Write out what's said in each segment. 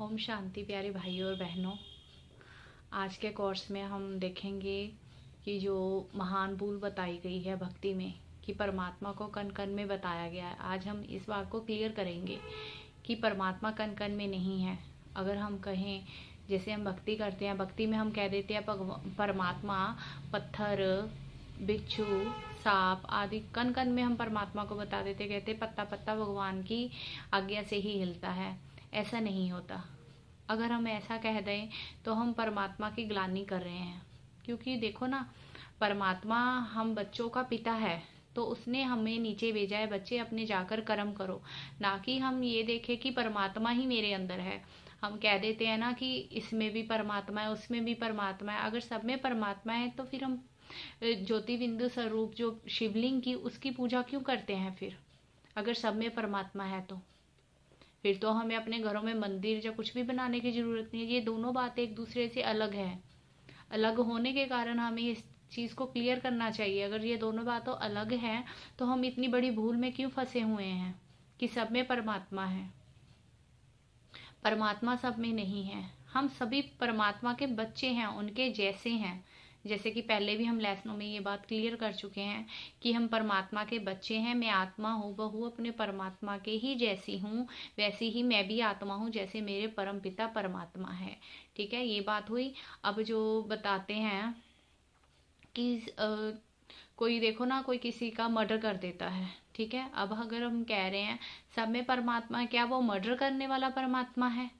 ओम शांति प्यारे भाइयों और बहनों। आज के कोर्स में हम देखेंगे कि जो महान भूल बताई गई है भक्ति में, कि परमात्मा को कण कण में बताया गया है। आज हम इस बात को क्लियर करेंगे कि परमात्मा कण कण में नहीं है। अगर हम कहें, जैसे हम भक्ति करते हैं, भक्ति में हम कह देते हैं परमात्मा पत्थर, बिच्छू, सांप आदि कण कण में हम परमात्मा को बता देते, कहते पत्ता पत्ता भगवान की आज्ञा से ही हिलता है। ऐसा नहीं होता। अगर हम ऐसा कह दें तो हम परमात्मा की ग्लानि कर रहे हैं, क्योंकि देखो ना, परमात्मा हम बच्चों का पिता है, तो उसने हमें नीचे भेजा है, बच्चे अपने जाकर कर्म करो, ना कि हम ये देखें कि परमात्मा ही मेरे अंदर है। हम कह देते हैं ना कि इसमें भी परमात्मा है, उसमें भी परमात्मा है। अगर सब में परमात्मा है तो फिर हम ज्योति बिंदु स्वरूप जो शिवलिंग की, उसकी पूजा क्यों करते हैं? फिर अगर सब में परमात्मा है तो फिर तो हमें अपने घरों में मंदिर या कुछ भी बनाने की जरूरत नहीं है। ये दोनों बातें एक दूसरे से अलग है। अलग होने के कारण हमें इस चीज को क्लियर करना चाहिए। अगर ये दोनों बातें अलग हैं तो हम इतनी बड़ी भूल में क्यों फंसे हुए हैं कि सब में परमात्मा है? परमात्मा सब में नहीं है। हम सभी परमात्मा के बच्चे हैं, उनके जैसे हैं। जैसे कि पहले भी हम लेसनों में ये बात क्लियर कर चुके हैं कि हम परमात्मा के बच्चे हैं। मैं आत्मा हूँ, बहू अपने परमात्मा के ही जैसी हूँ, वैसी ही मैं भी आत्मा हूँ जैसे मेरे परम पिता परमात्मा है। ठीक है, ये बात हुई। अब जो बताते हैं कि कोई देखो ना, कोई किसी का मर्डर कर देता है, ठीक है। अब अगर हम कह रहे हैं सब में परमात्मा है, क्या वो मर्डर करने वाला परमात्मा है?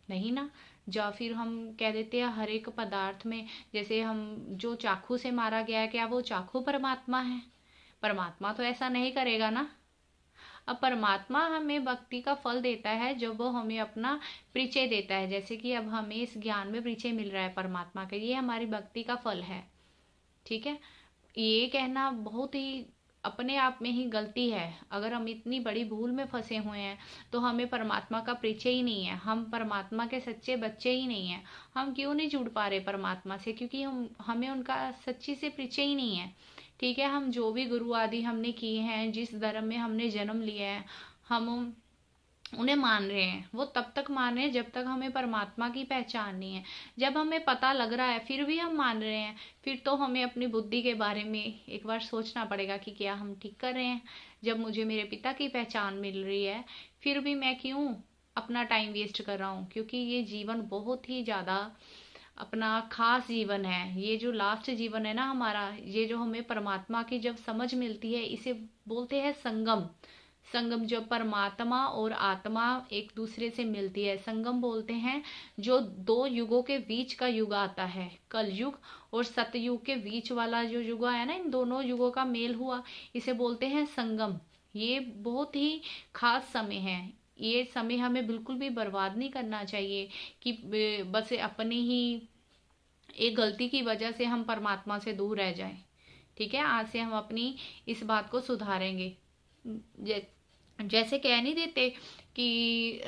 नहीं ना। या फिर हम कह देते हैं हर एक पदार्थ में, जैसे हम जो चाकू से मारा गया है, क्या वो चाकू परमात्मा है? परमात्मा तो ऐसा नहीं करेगा ना। अब परमात्मा हमें भक्ति का फल देता है जब वो हमें अपना परिचय देता है। जैसे कि अब हमें इस ज्ञान में परिचय मिल रहा है परमात्मा का, ये हमारी भक्ति का फल है। ठीक है, ये कहना बहुत ही अपने आप में ही गलती है। अगर हम इतनी बड़ी भूल में फंसे हुए हैं तो हमें परमात्मा का परिचय ही नहीं है, हम परमात्मा के सच्चे बच्चे ही नहीं हैं। हम क्यों नहीं जुड़ पा रहे परमात्मा से? क्योंकि हमें उनका सच्ची से परिचय ही नहीं है। ठीक है, हम जो भी गुरु आदि हमने किए हैं, जिस धर्म में हमने जन्म लिया है, हम उन्हें मान रहे हैं। वो तब तक मान रहे हैं जब तक हमें परमात्मा की पहचान नहीं है। जब हमें पता लग रहा है फिर भी हम मान रहे हैं, फिर तो हमें अपनी बुद्धि के बारे में एक बार सोचना पड़ेगा कि क्या हम ठीक कर रहे हैं। जब मुझे मेरे पिता की पहचान मिल रही है, फिर भी मैं क्यों अपना टाइम वेस्ट कर रहा हूँ? क्योंकि ये जीवन बहुत ही ज्यादा अपना खास जीवन है। ये जो लास्ट जीवन है ना हमारा, ये जो हमें परमात्मा की जब समझ मिलती है, इसे बोलते हैं संगम। संगम, जब परमात्मा और आत्मा एक दूसरे से मिलती है, संगम बोलते हैं। जो दो युगों के बीच का युग आता है, कल युग और सतयुग के बीच वाला जो युग आया ना, इन दोनों युगों का मेल हुआ, इसे बोलते हैं संगम। ये बहुत ही खास समय है। ये समय हमें बिल्कुल भी बर्बाद नहीं करना चाहिए कि बस अपनी ही एक गलती की वजह से हम परमात्मा से दूर रह जाएं। ठीक है, आज से हम अपनी इस बात को सुधारेंगे। जैसे कह नहीं देते कि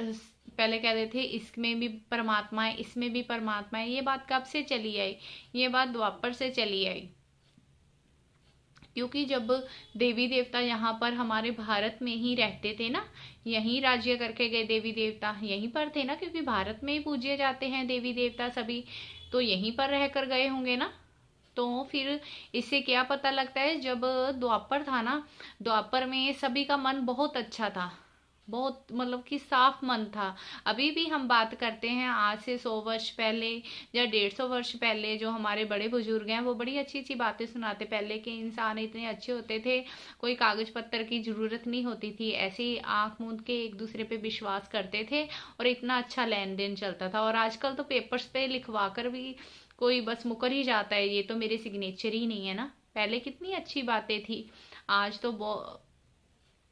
पहले कहते थे इसमें भी परमात्मा है, इसमें भी परमात्मा है। ये बात कब से चली आई? ये बात द्वापर से चली आई। क्योंकि जब देवी देवता यहाँ पर हमारे भारत में ही रहते थे ना, यहीं राज्य करके गए देवी देवता, यहीं पर थे ना, क्योंकि भारत में ही पूजे जाते हैं देवी देवता सभी, तो यहीं पर रह कर गए होंगे ना। तो फिर इससे क्या पता लगता है, जब द्वापर था ना, द्वापर में सभी का मन बहुत अच्छा था, बहुत मतलब कि साफ मन था। अभी भी हम बात करते हैं आज से 100 वर्ष पहले या 150 वर्ष पहले, जो हमारे बड़े बुजुर्ग हैं वो बड़ी अच्छी अच्छी बातें सुनाते। पहले के इंसान इतने अच्छे होते थे, कोई कागज पत्तर की जरूरत नहीं होती थी, ऐसे ही आंख मूंद के एक दूसरे पे विश्वास करते थे और इतना अच्छा लेन देन चलता था। और आजकल तो पेपर्स पे लिखवा कर भी कोई बस मुकर ही जाता है, ये तो मेरे सिग्नेचर ही नहीं है ना। पहले कितनी अच्छी बातें थी, आज तो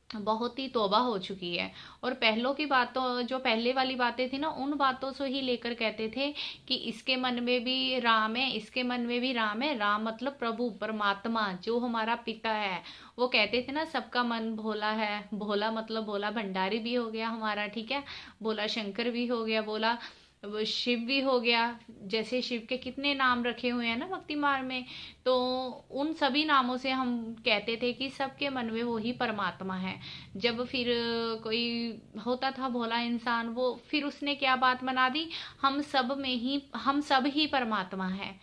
बहुत ही तौबा हो चुकी है। और पहलों की बातों, जो पहले वाली बातें थी ना, उन बातों से ही लेकर कहते थे कि इसके मन में भी राम है, इसके मन में भी राम है। राम मतलब प्रभु परमात्मा, जो हमारा पिता है। वो कहते थे ना सबका मन भोला है, भोला मतलब भोला भंडारी भी हो गया हमारा, ठीक है, भोला शंकर भी हो गया, बोला वो शिव भी हो गया, जैसे शिव के कितने नाम रखे हुए हैं ना भक्ति मार्ग में, तो उन सभी नामों से हम कहते थे कि सबके मन में वो ही परमात्मा है। जब फिर कोई होता था भोला इंसान, वो फिर उसने क्या बात बना दी, हम सब ही परमात्मा है।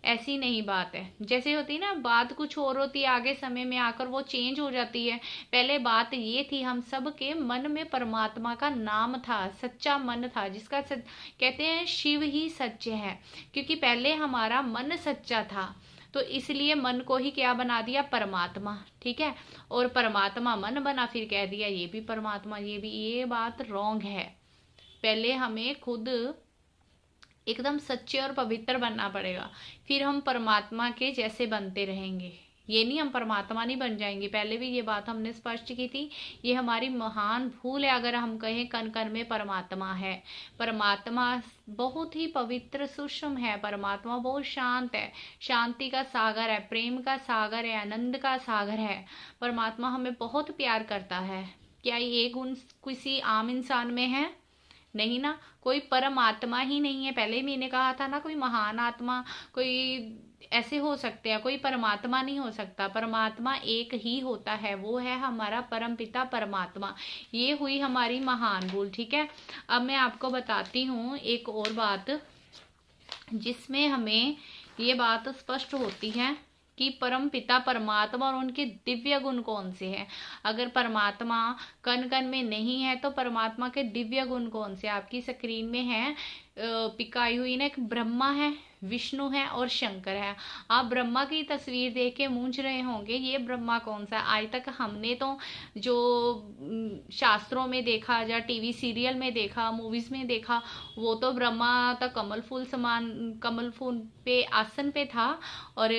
ऐसी नहीं बात है, जैसे होती ना बात कुछ और होती है, आगे समय में आकर वो चेंज हो जाती है। पहले बात ये थी, हम सब के मन में परमात्मा का नाम था, सच्चा मन था, कहते हैं शिव ही सच्चे है, क्योंकि पहले हमारा मन सच्चा था, तो इसलिए मन को ही क्या बना दिया, परमात्मा। ठीक है, और परमात्मा मन बना, फिर कह दिया ये भी परमात्मा, ये भी। ये बात रॉन्ग है। पहले हमें खुद एकदम सच्चे और पवित्र बनना पड़ेगा, फिर हम परमात्मा के जैसे बनते रहेंगे। ये नहीं हम परमात्मा नहीं बन जाएंगे, पहले भी ये बात हमने स्पष्ट की थी। ये हमारी महान भूल है अगर हम कहें कण कण में परमात्मा है। परमात्मा बहुत ही पवित्र सूक्ष्म है, परमात्मा बहुत शांत है, शांति का सागर है, प्रेम का सागर है, आनंद का सागर है। परमात्मा हमें बहुत प्यार करता है। क्या ये गुण किसी आम इंसान में है? नहीं ना, कोई परमात्मा ही नहीं है। पहले भी मैंने कहा था ना, कोई महान आत्मा, कोई ऐसे हो सकते हैं, कोई परमात्मा नहीं हो सकता। परमात्मा एक ही होता है, वो है हमारा परम पिता परमात्मा। ये हुई हमारी महान भूल। ठीक है, अब मैं आपको बताती हूँ एक और बात, जिसमें हमें ये बात स्पष्ट होती है कि परम पिता परमात्मा और उनके दिव्य गुण कौन से हैं। अगर परमात्मा कण कण में नहीं है तो परमात्मा के दिव्य गुण कौन से? आपकी स्क्रीन में है पिकाई हुई ना, एक ब्रह्मा है, विष्णु है और शंकर है। आप ब्रह्मा की तस्वीर देख के मूंझ रहे होंगे, ये ब्रह्मा कौन सा है? आज तक हमने तो जो शास्त्रों में देखा या टीवी सीरियल में देखा, मूवीज में देखा, वो तो ब्रह्मा तो कमल फूल पे आसन पे था, और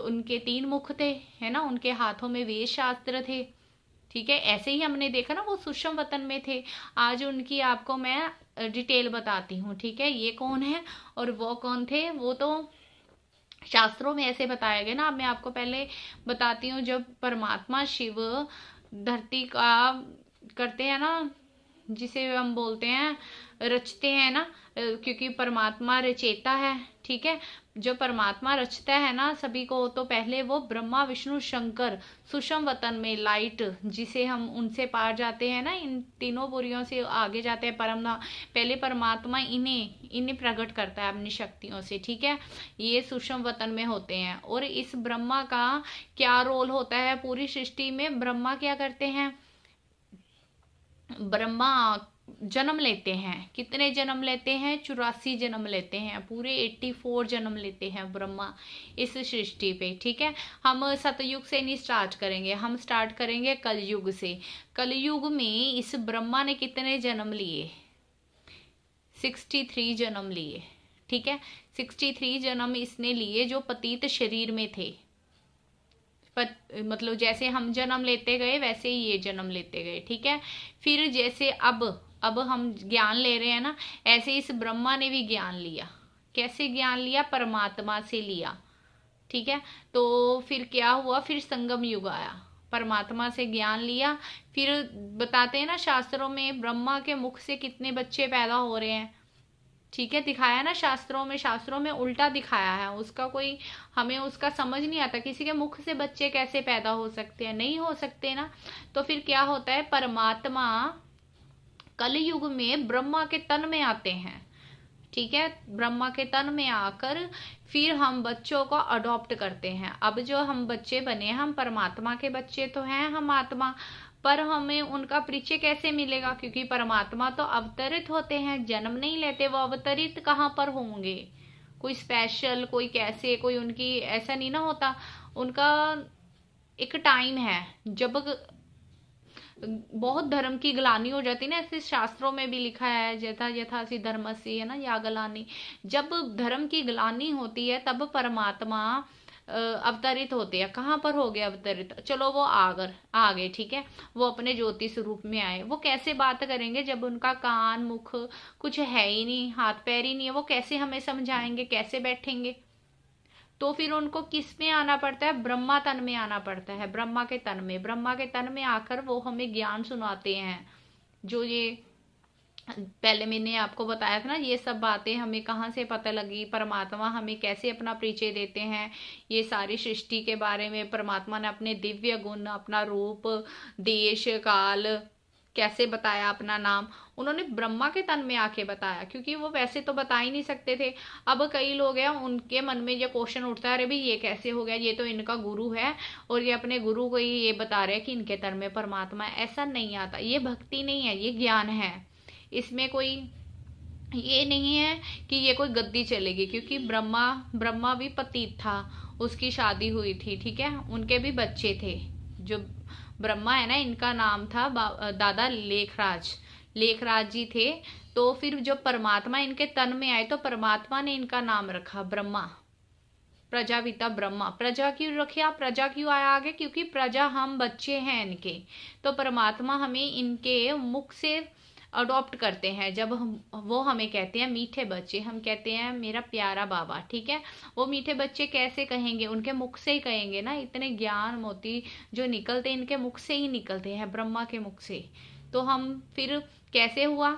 उनके 3 मुख थे, है ना, उनके हाथों में वेद शास्त्र थे। ठीक है, ऐसे ही हमने देखा ना, वो सुषम वतन में थे। आज उनकी आपको मैं डिटेल बताती हूँ। ठीक है, ये कौन है और वो कौन थे, वो तो शास्त्रों में ऐसे बताया गया ना। अब मैं आपको पहले बताती हूँ, जब परमात्मा शिव धरती का करते हैं ना, जिसे हम बोलते हैं रचते हैं ना, क्योंकि परमात्मा रचेता है। ठीक है, जो परमात्मा रचता है ना सभी को, तो पहले वो ब्रह्मा विष्णु शंकर सुषम वतन में लाइट, जिसे हम उनसे पार जाते हैं ना, इन तीनों पुरियों से आगे जाते हैं परम धाम, पहले परमात्मा इन्हें प्रकट करता है अपनी शक्तियों से। ठीक है, ये सुषम वतन में होते हैं। और इस ब्रह्मा का क्या रोल होता है पूरी सृष्टि में? ब्रह्मा क्या करते हैं? ब्रह्मा जन्म लेते हैं। कितने जन्म लेते हैं? 84 जन्म लेते हैं, पूरे 84 जन्म लेते हैं ब्रह्मा इस सृष्टि पे। ठीक है, हम सतयुग से नहीं स्टार्ट करेंगे, हम स्टार्ट करेंगे कलयुग से। कलयुग में इस ब्रह्मा ने कितने जन्म लिए? 63 जन्म लिए। ठीक है, 63 जन्म इसने लिए, जो पतित शरीर में थे। मतलब जैसे हम जन्म लेते गए वैसे ही ये जन्म लेते गए। ठीक है, फिर जैसे अब हम ज्ञान ले रहे हैं ना, ऐसे इस ब्रह्मा ने भी ज्ञान लिया। कैसे ज्ञान लिया? परमात्मा से लिया। ठीक है, तो फिर क्या हुआ? फिर संगम युग आया, परमात्मा से ज्ञान लिया। फिर बताते हैं ना शास्त्रों में, ब्रह्मा के मुख से कितने बच्चे पैदा हो रहे हैं। ठीक है, दिखाया ना शास्त्रों में उल्टा दिखाया है उसका, कोई हमें उसका समझ नहीं आता, किसी के मुख से बच्चे कैसे पैदा हो सकते हैं? नहीं हो सकते ना। तो फिर क्या होता है? परमात्मा कलयुग में ब्रह्मा के तन में आते हैं। ठीक है, ब्रह्मा के तन में आकर फिर हम बच्चों को अडॉप्ट करते हैं। अब जो हम बच्चे बने, हम परमात्मा के बच्चे तो हैं, हम आत्मा, पर हमें उनका परिचय कैसे मिलेगा? क्योंकि परमात्मा तो अवतरित होते हैं, जन्म नहीं लेते। वो अवतरित कहाँ पर होंगे? कोई स्पेशल, कोई कैसे, कोई उनकी ऐसा नहीं ना होता। उनका एक टाइम है जब बहुत धर्म की ग्लानि हो जाती है ना, ऐसे शास्त्रों में भी लिखा है, यथा यथासि धर्मस्य, है ना, या ग्लानि। जब धर्म की ग्लानि होती है तब परमात्मा अवतरित होते हैं। कहाँ पर हो गए अवतरित? चलो वो आ गए। ठीक है, वो अपने ज्योति स्वरूप में आए। वो कैसे बात करेंगे जब उनका कान मुख कुछ है ही नहीं, हाथ पैर ही नहीं है? वो कैसे हमें समझाएंगे, कैसे बैठेंगे? तो फिर उनको किस में आना पड़ता है? ब्रह्मा तन में आना पड़ता है, ब्रह्मा के तन में। ब्रह्मा के तन में आकर वो हमें ज्ञान सुनाते हैं, जो ये पहले मैंने आपको बताया था ना, ये सब बातें हमें कहाँ से पता लगी, परमात्मा हमें कैसे अपना परिचय देते हैं, ये सारी सृष्टि के बारे में परमात्मा ने अपने दिव्य गुण, अपना रूप, देश काल कैसे बताया, अपना नाम उन्होंने ब्रह्मा के तन में आके बताया, क्योंकि वो वैसे तो बता ही नहीं सकते थे। अब कई लोग हैं उनके मन में ये क्वेश्चन उठता है, अरे भाई ये कैसे हो गया, ये तो इनका गुरु है और ये अपने गुरु को ही ये बता रहे हैं कि इनके तन में परमात्मा है। ऐसा नहीं आता, ये भक्ति नहीं है, ये ज्ञान है। इसमें कोई ये नहीं है कि ये कोई गद्दी चलेगी, क्योंकि ब्रह्मा ब्रह्मा भी पतित था, उसकी शादी हुई थी, ठीक है, उनके भी बच्चे थे। जो ब्रह्मा है ना, इनका नाम था दादा लेखराज, लेखराज जी थे। तो फिर जब परमात्मा इनके तन में आए तो परमात्मा ने इनका नाम रखा ब्रह्मा, प्रजापिता ब्रह्मा। प्रजा क्यों रखे, प्रजा क्यों आया आगे, क्योंकि प्रजा हम बच्चे हैं इनके। तो परमात्मा हमें इनके मुख से अडॉप्ट करते हैं, जब वो हमें कहते हैं मीठे बच्चे, हम कहते हैं मेरा प्यारा बाबा, ठीक है। वो मीठे बच्चे कैसे कहेंगे, उनके मुख से ही कहेंगे ना, इतने ज्ञान मोती जो निकलते इनके मुख से ही निकलते हैं, ब्रह्मा के मुख से। तो हम फिर कैसे हुआ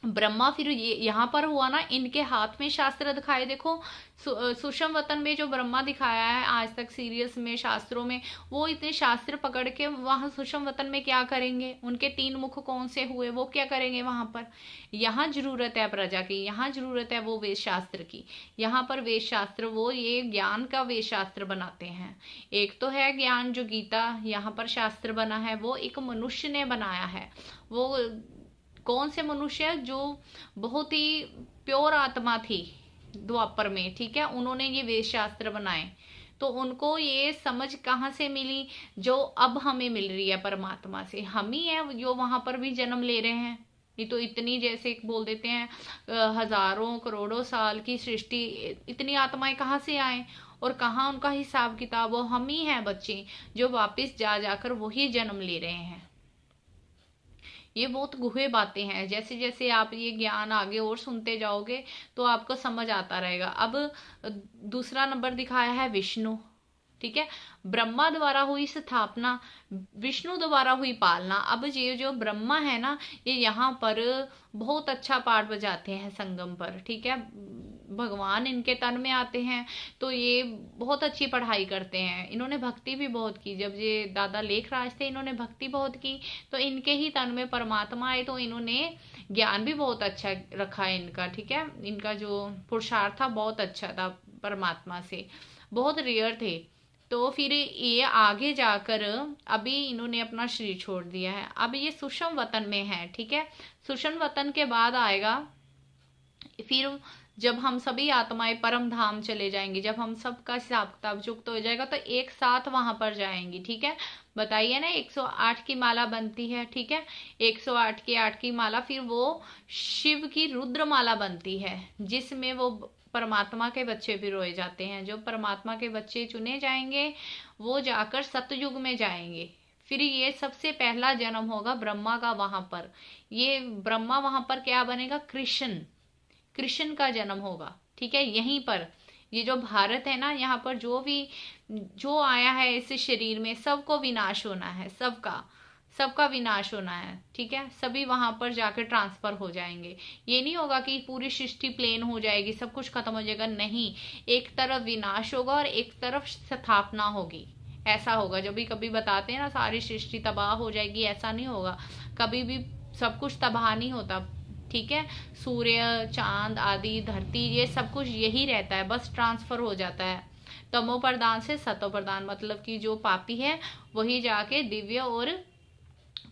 ब्रह्मा, फिर ये यहाँ पर हुआ ना, इनके हाथ में शास्त्र दिखाए। देखो सुषम वतन में जो ब्रह्मा दिखाया है आज तक सीरियल्स में, शास्त्रों में, वो इतने शास्त्र पकड़ के वहां सुषम वतन में क्या करेंगे, उनके 3 मुख कौन से हुए, वो क्या करेंगे वहां पर। यहाँ जरूरत है प्रजा की, यहाँ जरूरत है वो वेद शास्त्र की। यहाँ पर वेद शास्त्र वो ये ज्ञान का वेद शास्त्र बनाते हैं। एक तो है ज्ञान जो गीता यहाँ पर शास्त्र बना है, वो एक मनुष्य ने बनाया है। वो कौन से मनुष्य, जो बहुत ही प्योर आत्मा थी द्वापर में, ठीक है, उन्होंने ये वेद शास्त्र बनाए। तो उनको ये समझ कहाँ से मिली, जो अब हमें मिल रही है परमात्मा से। हम ही है जो वहां पर भी जन्म ले रहे हैं। ये तो इतनी, जैसे बोल देते हैं हजारों करोड़ों साल की सृष्टि, इतनी आत्माएं कहाँ से आए और कहाँ उनका हिसाब किताब, वो हम ही हैं बच्चे जो वापिस जा जाकर वही जन्म ले रहे हैं। ये बहुत गूढ़ बातें हैं, जैसे जैसे आप ये ज्ञान आगे और सुनते जाओगे तो आपको समझ आता रहेगा। अब दूसरा नंबर दिखाया है विष्णु, ठीक है, ब्रह्मा द्वारा हुई स्थापना, विष्णु द्वारा हुई पालना। अब ये जो ब्रह्मा है ना, ये यहाँ पर बहुत अच्छा पाठ बजाते हैं संगम पर, ठीक है, भगवान इनके तन में आते हैं तो ये बहुत अच्छी पढ़ाई करते हैं। इन्होंने भक्ति भी बहुत की, जब ये दादा लेखराज थे इन्होंने भक्ति बहुत की, तो इनके ही तन में परमात्मा आए तो इन्होंने ज्ञान भी बहुत अच्छा रखा है इनका, ठीक है। इनका जो पुरुषार्थ था बहुत अच्छा था, परमात्मा से बहुत रेयर थे। तो फिर ये आगे जाकर अभी इन्होंने अपना शरीर छोड़ दिया है, अब ये सुषम वतन में है, ठीक है। सुषम वतन के बाद आएगा फिर जब हम सभी आत्माएं परम धाम चले जाएंगे, जब हम सबका हिसाब किताब युक्त हो जाएगा तो एक साथ वहां पर जाएंगी, ठीक है। बताइए ना, 108 की माला बनती है, ठीक है, 108 की 8 की माला, फिर वो शिव की रुद्र माला बनती है, जिसमें वो परमात्मा के बच्चे भी रोए जाते हैं। जो परमात्मा के बच्चे चुने जाएंगे वो जाकर सतयुग में जाएंगे। फिर ये सबसे पहला जन्म होगा ब्रह्मा का वहां पर। ये ब्रह्मा वहां पर क्या बनेगा, कृष्ण, कृष्ण का जन्म होगा, ठीक है। यहीं पर ये जो भारत है ना, यहाँ पर जो आया है इस शरीर में, सबको विनाश होना है, सबका विनाश होना है, ठीक है। सभी वहां पर जाकर ट्रांसफर हो जाएंगे। ये नहीं होगा कि पूरी सृष्टि प्लेन हो जाएगी, सब कुछ खत्म हो जाएगा, नहीं। एक तरफ विनाश होगा और एक तरफ स्थापना होगी, ऐसा होगा। जब भी कभी बताते हैं ना सारी सृष्टि तबाह हो जाएगी, ऐसा नहीं होगा, कभी भी सब कुछ तबाह नहीं होता, ठीक है। सूर्य, चांद आदि, धरती, ये सब कुछ यही रहता है, बस ट्रांसफर हो जाता है तमो प्रदान से सतो प्रदान। मतलब कि जो पापी है वही जाके दिव्य और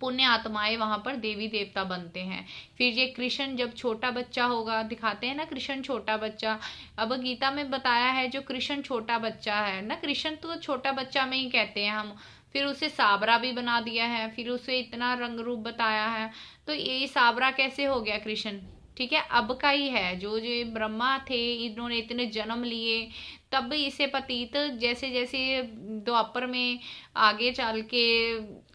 पुण्य आत्माएं वहां पर देवी देवता बनते हैं। फिर ये कृष्ण जब छोटा बच्चा होगा, दिखाते हैं ना कृष्ण छोटा बच्चा, अब गीता में बताया है जो कृष्ण छोटा बच्चा है ना, कृष्ण तो छोटा बच्चा में ही कहते हैं हम। फिर उसे साबरा भी बना दिया है, फिर उसे इतना रंग रूप बताया है, तो ये साबरा कैसे हो गया कृष्ण, ठीक है, अब का ही है। जो जो ब्रह्मा थे इन्होंने इतने जन्म लिए, तब इसे पतित, जैसे जैसे द्वापर में आगे चल के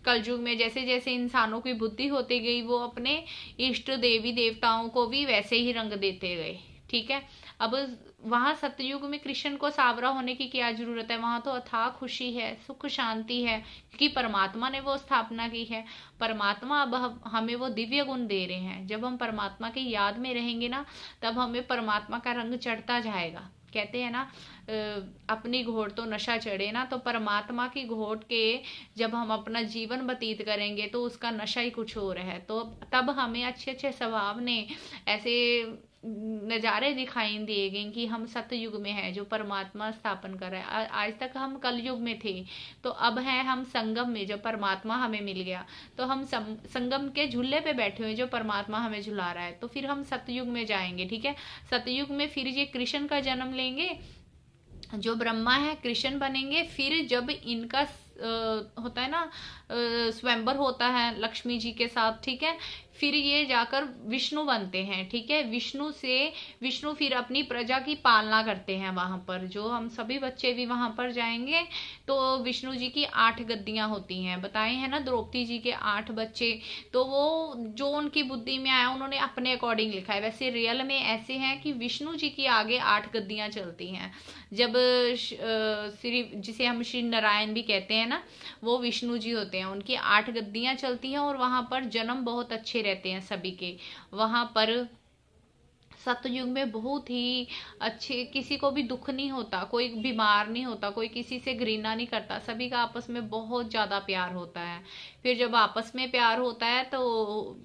कलयुग में जैसे जैसे इंसानों की बुद्धि होती गई, वो अपने इष्ट देवी देवताओं को भी वैसे ही रंग देते गए, ठीक है। अब वहां सतयुग में कृष्ण को सावरा होने की क्या जरूरत है, वहां तो अथाह खुशी है, सुख शांति है, क्योंकि परमात्मा ने वो स्थापना की है। परमात्मा अब हमें वो दिव्य गुण दे रहे हैं। जब हम परमात्मा की याद में रहेंगे ना, तब हमें परमात्मा का रंग चढ़ता जाएगा। कहते हैं ना, अपनी घोट तो नशा चढ़े ना, तो परमात्मा की घोट के जब हम अपना जीवन व्यतीत करेंगे तो उसका नशा ही कुछ और है। तो तब हमें अच्छे अच्छे स्वभाव ने ऐसे नज़ारे दिखाई देंगे कि हम सतयुग में हैं, जो परमात्मा स्थापन कर रहा है। आज तक हम कलयुग में थे, तो अब है हम संगम में, जब परमात्मा हमें मिल गया तो हम संगम के झूले पे बैठे हुए, जो परमात्मा हमें झुला रहा है। तो फिर हम सतयुग में जाएंगे, ठीक है। सतयुग में फिर ये कृष्ण का जन्म लेंगे, जो ब्रह्मा है कृष्ण बनेंगे। फिर जब इनका होता है ना, स्वयंवर होता है लक्ष्मी जी के साथ, ठीक है, फिर ये जाकर विष्णु बनते हैं, ठीक है। विष्णु फिर अपनी प्रजा की पालना करते हैं वहां पर। जो हम सभी बच्चे भी वहां पर जाएंगे तो विष्णु जी की 8 गद्दियां होती हैं, बताए हैं ना, द्रौपदी जी के 8 बच्चे। तो वो जो उनकी बुद्धि में आया उन्होंने अपने अकॉर्डिंग लिखा है। वैसे रियल में ऐसे हैं कि विष्णु जी की आगे 8 गद्दियां चलती हैं। जब श्री, जिसे हम श्री नारायण भी कहते हैं ना, वो विष्णु जी होते हैं, उनकी 8 गद्दियां चलती हैं। और वहां पर जन्म बहुत अच्छे रहते हैं सभी के। वहां पर सतयुग में बहुत ही अच्छे, किसी को भी दुख नहीं होता, कोई बीमार नहीं होता, कोई किसी से घृणा नहीं करता, सभी का आपस में बहुत ज्यादा प्यार होता है। फिर जब आपस में प्यार होता है तो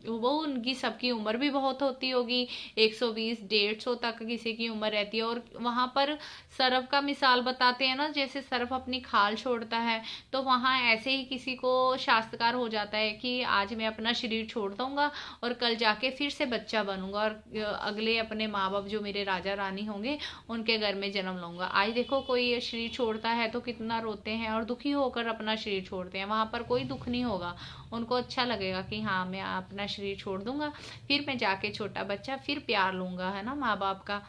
वो उनकी सबकी उम्र भी बहुत होती होगी, 120 150 तक किसी की उम्र रहती है। और वहां पर सर्प का मिसाल बताते हैं ना, जैसे सर्प अपनी खाल छोड़ता है, तो वहां ऐसे ही किसी को शास्त्रकार हो जाता है कि आज मैं अपना शरीर छोड़ दूंगा और कल जाके फिर से बच्चा बनूंगा और अगले अपने माँ बाप जो मेरे राजा रानी होंगे उनके घर में जन्म लूंगा। आज देखो कोई शरीर छोड़ता है तो कितना रोते हैं और दुखी होकर अपना शरीर छोड़ते हैं। वहां पर कोई दुख नहीं होगा, उनको अच्छा लगेगा कि हाँ मैं अपना शरीर छोड़ दूंगा, फिर मैं जाके छोटा बच्चा फिर प्यार लूंगा, है ना, माँ बाप का।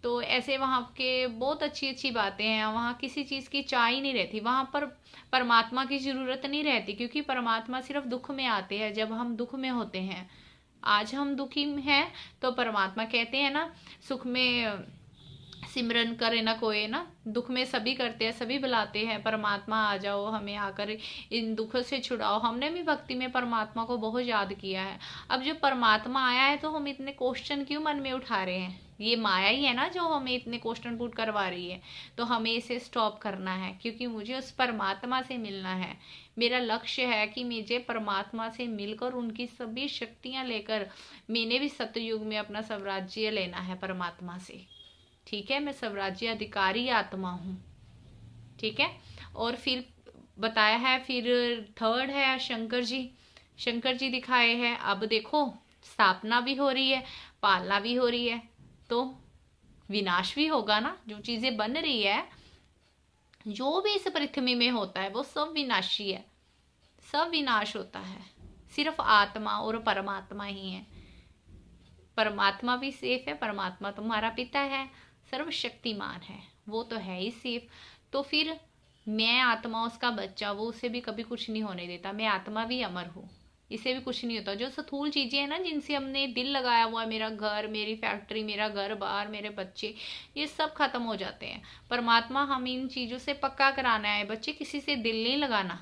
तो ऐसे वहाँ के बहुत अच्छी अच्छी बातें हैं। वहाँ किसी चीज़ की चाह ही नहीं रहती, वहाँ पर परमात्मा की ज़रूरत नहीं रहती, क्योंकि परमात्मा सिर्फ दुख में आते हैं जब हम दुख में होते हैं। आज हम दुखी हैं तो परमात्मा कहते हैं ना, सुख में सिमरन करे ना कोई ना, दुख में सभी करते हैं, सभी बुलाते हैं परमात्मा आ जाओ, हमें आकर इन दुखों से छुड़ाओ। हमने भी भक्ति में परमात्मा को बहुत याद किया है। अब जब परमात्मा आया है तो हम इतने क्वेश्चन क्यों मन में उठा रहे हैं? ये माया ही है ना जो हमें इतने क्वेश्चन पुट करवा रही है। तो हमें इसे स्टॉप करना है, क्योंकि मुझे उस परमात्मा से मिलना है। मेरा लक्ष्य है कि मुझे परमात्मा से मिलकर उनकी सभी शक्तियां लेकर मैंने भी सतयुग में अपना स्वराज्य लेना है परमात्मा से, ठीक है। मैं स्वराज्य अधिकारी आत्मा हूँ, ठीक है। और फिर बताया है, फिर थर्ड है शंकर जी। शंकर जी दिखाए हैं। अब देखो स्थापना भी हो रही है, पालना भी हो रही है, तो विनाश भी होगा ना। जो चीजें बन रही है, जो भी इस पृथ्वी में होता है वो सब विनाशी है, सब विनाश होता है। सिर्फ आत्मा और परमात्मा ही है। परमात्मा भी सेफ है, परमात्मा तुम्हारा पिता है, सर्वशक्तिमान है, वो तो है ही सेफ। तो फिर मैं आत्मा उसका बच्चा, वो उसे भी कभी कुछ नहीं होने देता। मैं आत्मा भी अमर हूँ, इसे भी कुछ नहीं होता। जो स्थूल चीजें हैं ना, जिनसे हमने दिल लगाया हुआ है, मेरा घर, मेरी फैक्ट्री, मेरा घर बार, मेरे बच्चे, ये सब खत्म हो जाते हैं। परमात्मा हम इन चीजों से पक्का कराना है, बच्चे किसी से दिल नहीं लगाना।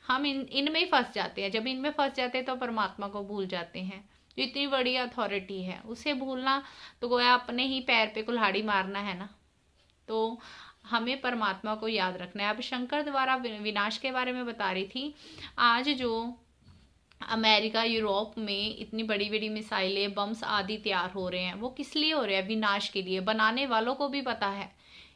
हम इनमें ही फंस जाते हैं। जब इनमें फंस जाते हैं तो परमात्मा को भूल जाते हैं, जो इतनी बड़ी अथॉरिटी है उसे भूलना तो गोया अपने ही पैर पे कुल्हाड़ी मारना है ना। तो हमें परमात्मा को याद रखना है। अब शंकर द्वारा विनाश के बारे में बता रही थी। आज जो अमेरिका, यूरोप में इतनी बड़ी बड़ी मिसाइलें, बम्स आदि तैयार हो रहे हैं, वो किस लिए हो रहे हैं? विनाश के लिए। बनाने वालों को भी पता है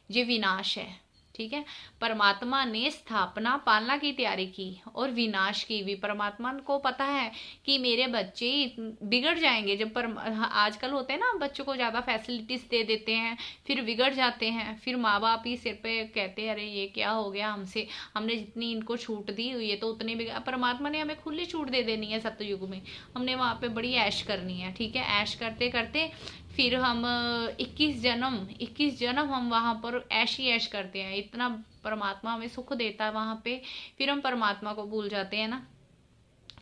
ये विनाश है, ठीक है। परमात्मा ने स्थापना पालना की तैयारी की और विनाश की भी। परमात्मा को पता है कि मेरे बच्चे बिगड़ जाएंगे। जब आजकल होते हैं ना, बच्चों को ज्यादा फैसिलिटीज दे देते हैं, फिर बिगड़ जाते हैं, फिर माँ बाप ही सिर पे कहते हैं अरे ये क्या हो गया हमसे, हमने जितनी इनको छूट दी ये तो उतनी बिगड़। परमात्मा ने हमें खुली छूट दे देनी है सतयुग में, हमने वहां पे बड़ी ऐश करनी है, ठीक है। ऐश करते करते फिर हम 21 जन्म हम वहां पर ऐश ही ऐश करते हैं। इतना परमात्मा हमें सुख देता है वहां पे, फिर हम परमात्मा को भूल जाते हैं ना।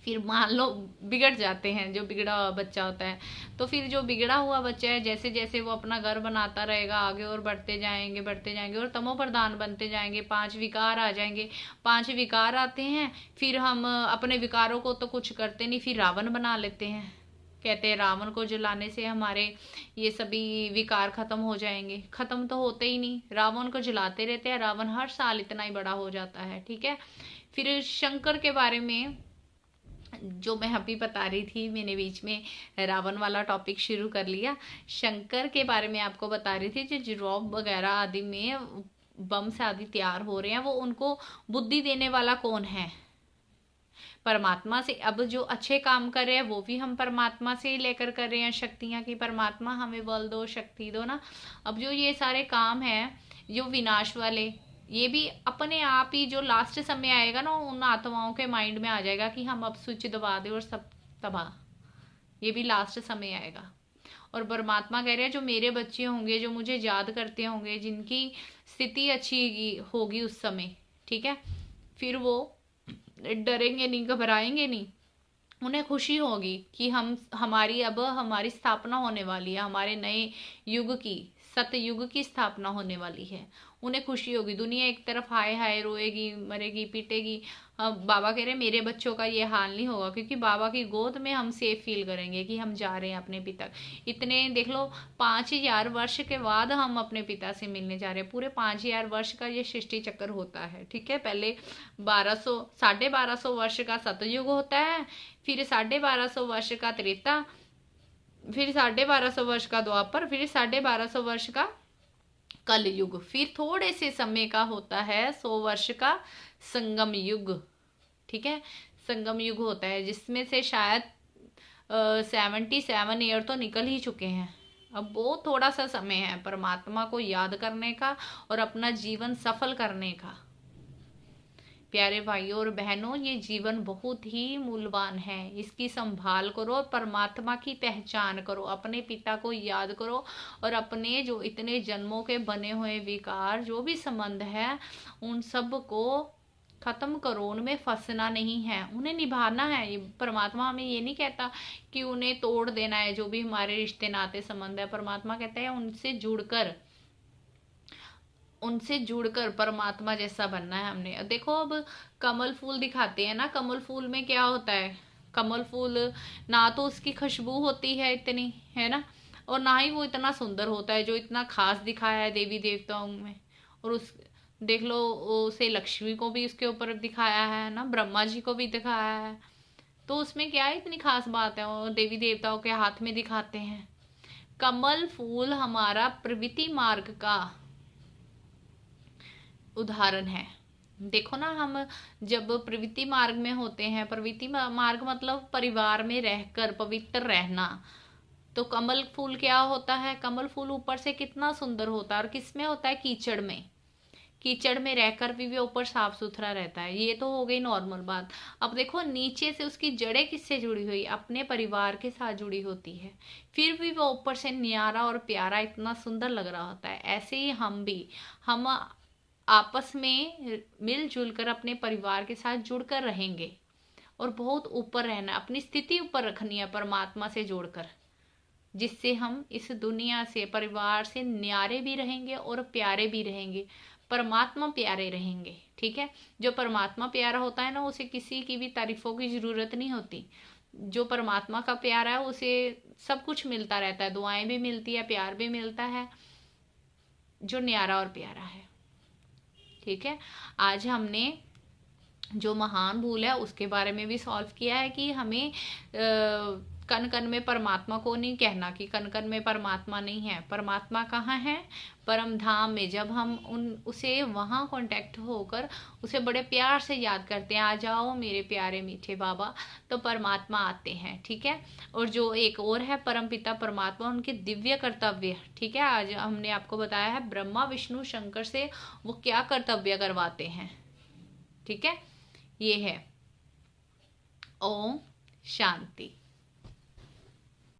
फिर मान लो बिगड़ जाते हैं, जो बिगड़ा हुआ बच्चा होता है, तो फिर जो बिगड़ा हुआ बच्चा है जैसे जैसे वो अपना घर बनाता रहेगा आगे और बढ़ते जाएंगे और तमो प्रधान बनते जाएंगे, 5 विकार आ जाएंगे। 5 विकार आते हैं, फिर हम अपने विकारों को तो कुछ करते नहीं, फिर रावण बना लेते हैं। कहते हैं रावण को जलाने से हमारे ये सभी विकार खत्म हो जाएंगे। खत्म तो होते ही नहीं, रावण को जलाते रहते हैं, रावण हर साल इतना ही बड़ा हो जाता है। ठीक है, फिर शंकर के बारे में जो मैं अभी बता रही थी, मैंने बीच में रावण वाला टॉपिक शुरू कर लिया। शंकर के बारे में आपको बता रही थी, जो यूरोप वगैरह आदि में बम से आदि तैयार हो रहे हैं, वो उनको बुद्धि देने वाला कौन है? परमात्मा से। अब जो अच्छे काम कर रहे हैं वो भी हम परमात्मा से ही लेकर कर रहे हैं शक्तियां, कि परमात्मा हमें बल दो, शक्ति दो ना। अब जो ये सारे काम हैं जो विनाश वाले, ये भी अपने आप ही जो लास्ट समय आएगा ना, उन आत्माओं के माइंड में आ जाएगा कि हम अब स्विच दबा दे और सब तबाह। ये भी लास्ट समय आएगा। और परमात्मा कह रहे हैं जो मेरे बच्चे होंगे, जो मुझे याद करते होंगे, जिनकी स्थिति अच्छी होगी उस समय, ठीक है, फिर वो डरेंगे नहीं, घबराएंगे नहीं, उन्हें खुशी होगी कि हमारी स्थापना होने वाली है, हमारे नए युग की, सतयुग की स्थापना होने वाली है। उन्हें खुशी होगी। दुनिया एक तरफ हाय हाय रोएगी, मरेगी, पीटेगी। बाबा कह रहे मेरे बच्चों का ये हाल नहीं होगा, क्योंकि बाबा की गोद में हम सेफ फील करेंगे कि हम जा रहे हैं अपने पिता। इतने देख लो 5000 वर्ष के बाद हम अपने पिता से मिलने जा रहे हैं। पूरे 5000 वर्ष का ये सृष्टि चक्कर होता है। ठीक है, पहले 1250 वर्ष का सतयुग होता है, फिर 1250 वर्ष का त्रेता, फिर 1250 वर्ष का द्वापर, फिर 1250 वर्ष का कलयुग, फिर थोड़े से समय का होता है 100 वर्ष का संगम युग। ठीक है, संगम युग होता है, जिसमें से शायद 77 ईयर तो निकल ही चुके हैं। अब बहुत थोड़ा सा समय है परमात्मा को याद करने का और अपना जीवन सफल करने का। प्यारे भाइयों और बहनों, ये जीवन बहुत ही मूल्यवान है, इसकी संभाल करो, परमात्मा की पहचान करो, अपने पिता को याद करो और अपने जो इतने जन्मों के बने हुए विकार, जो भी संबंध है, उन सब को खत्म करो। उनमें फंसना नहीं है, उन्हें निभाना है। परमात्मा हमें ये नहीं कहता कि उन्हें तोड़ देना है, जो भी हमारे रिश्ते नाते संबंध है। परमात्मा कहता है उनसे जुड़कर परमात्मा जैसा बनना है हमने। देखो अब कमल फूल दिखाते हैं ना, कमल फूल में क्या होता है? कमल फूल ना तो उसकी खुशबू होती है इतनी, है ना, और ना ही वो इतना सुंदर होता है जो इतना खास दिखाया है देवी देवताओं में। और उस देख लो उसे लक्ष्मी को भी उसके ऊपर दिखाया है ना, ब्रह्मा जी को भी दिखाया है, तो उसमें क्या है इतनी खास बात है? और देवी देवताओं के हाथ में दिखाते हैं। कमल फूल हमारा प्रवृत्ति मार्ग का उदाहरण है। देखो ना, हम जब प्रवृत्ति मार्ग में होते हैं, प्रवृत्ति मार्ग मतलब परिवार में रहकर पवित्र रहना, तो कमल फूल क्या होता है? कमल फूल ऊपर से कितना सुंदर होता है, और किसमें होता है? कीचड़ में। कीचड़ में रहकर भी वो ऊपर साफ सुथरा रहता है। ये तो हो गई नॉर्मल बात। अब देखो नीचे से उसकी जड़ें किससे जुड़ी हुई? अपने परिवार के साथ जुड़ी होती है, फिर भी वो ऊपर से न्यारा और प्यारा इतना सुंदर लग रहा होता है। ऐसे ही हम आपस में मिलजुल कर अपने परिवार के साथ जुड़कर रहेंगे और बहुत ऊपर रहना, अपनी स्थिति ऊपर रखनी है परमात्मा से जोड़कर, जिससे हम इस दुनिया से, परिवार से न्यारे भी रहेंगे और प्यारे भी रहेंगे, परमात्मा प्यारे रहेंगे। ठीक है, जो परमात्मा प्यारा होता है ना, उसे किसी की भी तारीफों की जरूरत नहीं होती। जो परमात्मा का प्यारा है उसे सब कुछ मिलता रहता है, दुआएं भी मिलती है, प्यार भी मिलता है, जो न्यारा और प्यारा है। ठीक है, आज हमने जो महान भूल है उसके बारे में भी सॉल्व किया है कि हमें कण कण में परमात्मा को नहीं कहना कि कण कण में परमात्मा नहीं है। परमात्मा कहाँ है? परम धाम में। जब हम उसे वहाँ कांटेक्ट होकर उसे बड़े प्यार से याद करते हैं, आ जाओ मेरे प्यारे मीठे बाबा, तो परमात्मा आते हैं। ठीक है, और जो एक और है परम पिता परमात्मा, उनके दिव्य कर्तव्य। ठीक है, आज हमने आपको बताया है ब्रह्मा विष्णु शंकर से वो क्या कर्तव्य करवाते हैं। ठीक है, ये है। ओम शांति।